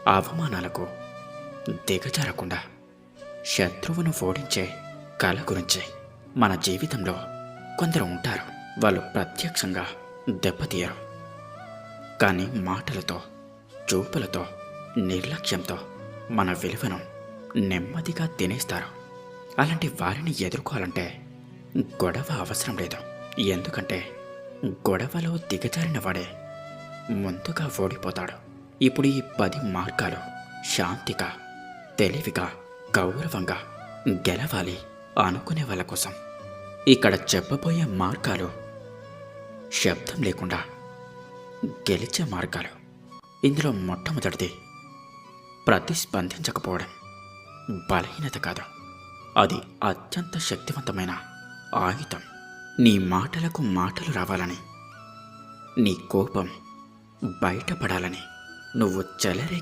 అవమానాలకు దిగజారకుండా శత్రువును ఓడించే కళ గురించి. మన జీవితంలో కొందరు ఉంటారు, వాళ్ళు ప్రత్యక్షంగా దెబ్బతీయరు, కానీ మాటలతో, చూపులతో, నిర్లక్ష్యంతో మన విలువను నెమ్మదిగా తినేస్తారు. అలాంటి వారిని ఎదుర్కోవాలంటే గొడవ అవసరం లేదు. ఎందుకంటే గొడవలో దిగజారిన వాడే ముందుగా ఓడిపోతాడు. ఇప్పుడు ఈ 10 మార్గాలు శాంతిగా, తెలివిగా, గౌరవంగా గెలవాలి అనుకునే వాళ్ళ కోసం. ఇక్కడ చెప్పబోయే మార్గాలు శబ్దం లేకుండా గెలిచే మార్గాలు. ఇందులో మొట్టమొదటిది, ప్రతిస్పందించకపోవడం బలహీనత కాదు, అది అత్యంత శక్తివంతమైన ఆయుధం. నీ మాటలకు మాటలు రావాలని, నీ కోపం బయటపడాలని నువ్వు చెలరే